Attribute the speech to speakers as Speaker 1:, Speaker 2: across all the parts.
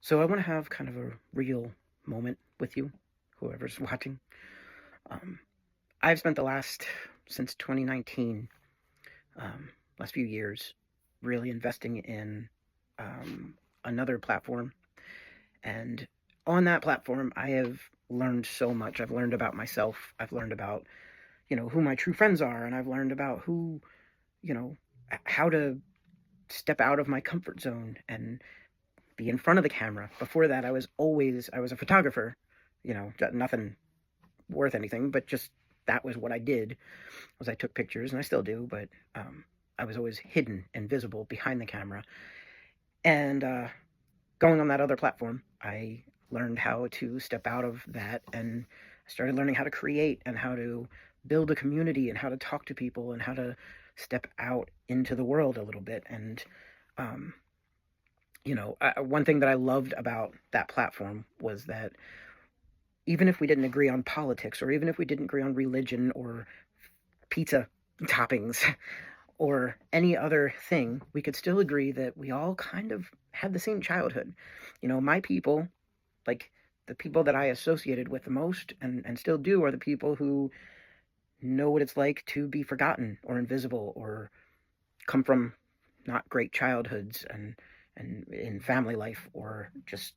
Speaker 1: So I want to have kind of a real moment with you, whoever's watching. Um, I've spent the since 2019, last few years, really investing in um, another platform. And on that platform, I have learned so much. I've learned about myself. I've learned about, who my true friends are. And I've learned about you know, how to step out of my comfort zone and be in front of the camera. Before that, I was a photographer, nothing worth anything, but just that was what I did. Was I took pictures, and I still do, but I was always hidden and visible behind the camera. And going on that other platform, I learned how to step out of that and started learning how to create and how to build a community and how to talk to people and how to step out into the world a little bit. And um, one thing that I loved about that platform was that even if we didn't agree on politics, or even if we didn't agree on religion or pizza toppings or any other thing, we could still agree that we all kind of had the same childhood. My people, like the people that I associated with the most and still do, are the people who know what it's like to be forgotten or invisible or come from not great childhoods and in family life or just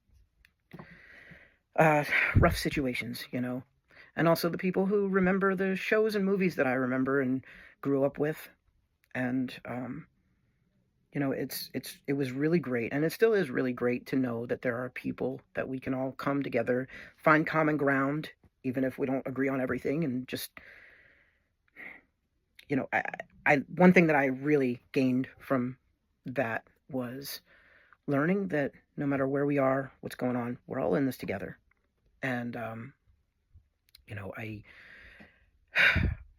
Speaker 1: uh, rough situations. And also the people who remember the shows and movies that I remember and grew up with. And it was really great, and it still is really great to know that there are people that we can all come together, find common ground, even if we don't agree on everything, and just I one thing that I really gained from that was learning that no matter where we are, what's going on, we're all in this together. And I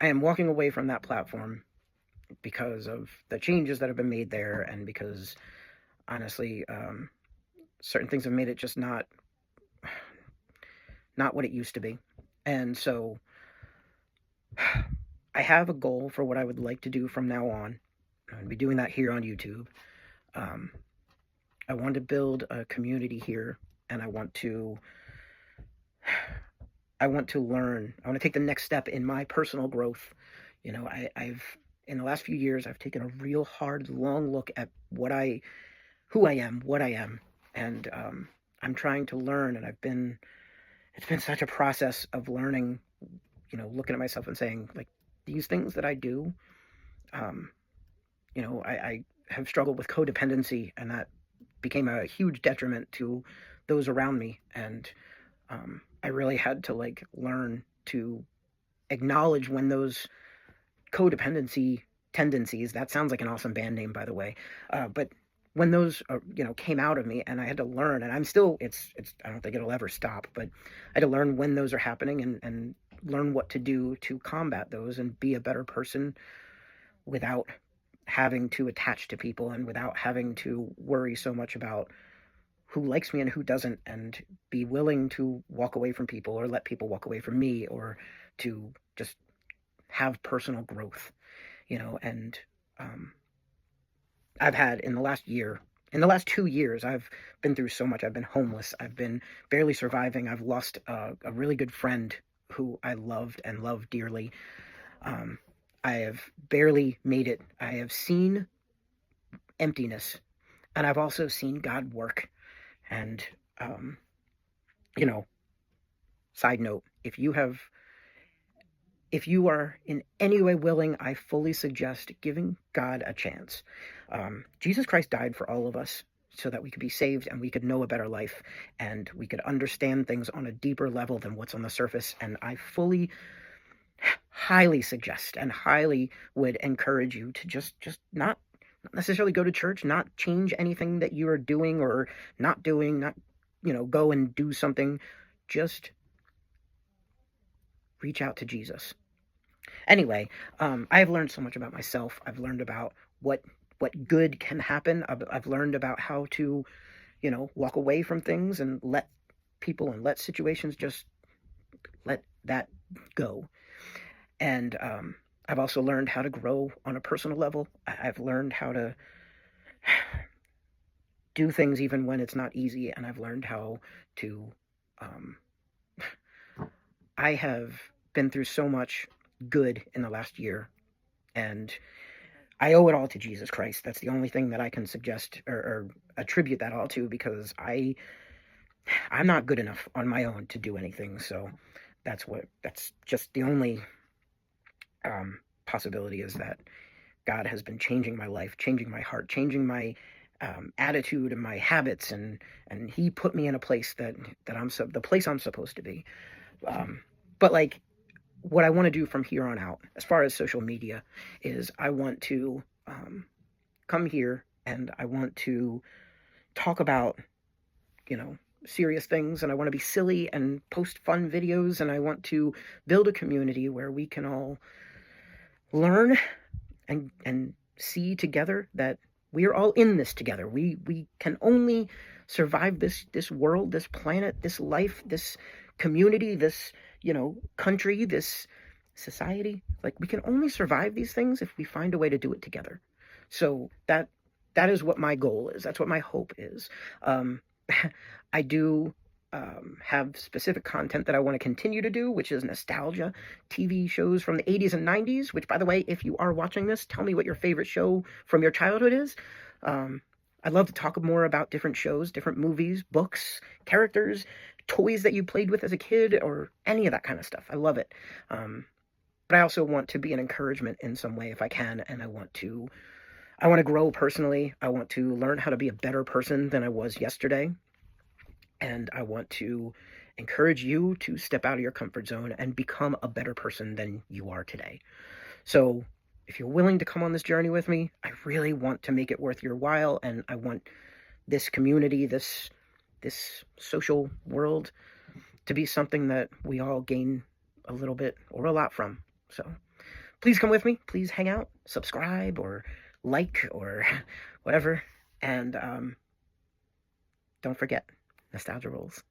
Speaker 1: I am walking away from that platform because of the changes that have been made there, and because honestly, certain things have made it just not what it used to be. And so I have a goal for what I would like to do from now on. I'm going to be doing that here on YouTube. Um, I want to build a community here, and I want to learn. I want to take the next step in my personal growth. I've in the last few years I've taken a real hard, long look at who I am, what I am, and I'm trying to learn. And it's been such a process of learning. Looking at myself and saying, like, these things that I do. Um, I have struggled with codependency, and that became a huge detriment to those around me. And I really had to like learn to acknowledge when those codependency tendencies, that sounds like an awesome band name, by the way, but when those came out of me, and I had to learn, and I'm still, it's I don't think it'll ever stop, but I had to learn when those are happening, and learn what to do to combat those and be a better person without having to attach to people and without having to worry so much about who likes me and who doesn't, and be willing to walk away from people or let people walk away from me, or to just have personal growth. And um, I've had in the last 2 years, I've been through so much. I've been homeless. I've been barely surviving. I've lost a really good friend who I loved and loved dearly. Um, I have barely made it. I have seen emptiness, and I've also seen God work. And um, you know, side note: if you are in any way willing, I fully suggest giving God a chance. Jesus Christ died for all of us so that we could be saved and we could know a better life and we could understand things on a deeper level than what's on the surface. And I fully, highly suggest and highly would encourage you to just not necessarily go to church, not change anything that you are doing or not doing, not, go and do something. Just reach out to Jesus. Anyway, I've learned so much about myself. I've learned about what good can happen. I've learned about how to, walk away from things and let people and let situations just let that go. And I've also learned how to grow on a personal level. I've learned how to do things even when it's not easy, and I've learned how to. Um, I have been through so much good in the last year, and I owe it all to Jesus Christ. That's the only thing that I can suggest or attribute that all to, because I'm not good enough on my own to do anything. So that's just the only possibility, is that God has been changing my life, changing my heart, changing my attitude and my habits, and He put me in a place that the place I'm supposed to be. But like, what I want to do from here on out, as far as social media, is I want to come here and I want to talk about, serious things, and I want to be silly and post fun videos, and I want to build a community where we can all learn and see together that we are all in this together. We can only survive this world, this planet, this life, this community, this country, this society. Like, we can only survive these things if we find a way to do it together. So that is what my goal is. That's what my hope is. I do have specific content that I want to continue to do, which is nostalgia TV shows from the 80s and 90s, which, by the way, if you are watching this, tell me what your favorite show from your childhood is. I'd love to talk more about different shows, different movies, books, characters, toys that you played with as a kid, or any of that kind of stuff. I love it. But I also want to be an encouragement in some way if I can, and I want to grow personally. I want to learn how to be a better person than I was yesterday. And I want to encourage you to step out of your comfort zone and become a better person than you are today. So if you're willing to come on this journey with me, I really want to make it worth your while, and I want this community, this social world, to be something that we all gain a little bit or a lot from. So please come with me. Please hang out, subscribe, or like, or whatever. And don't forget, nostalgia rules.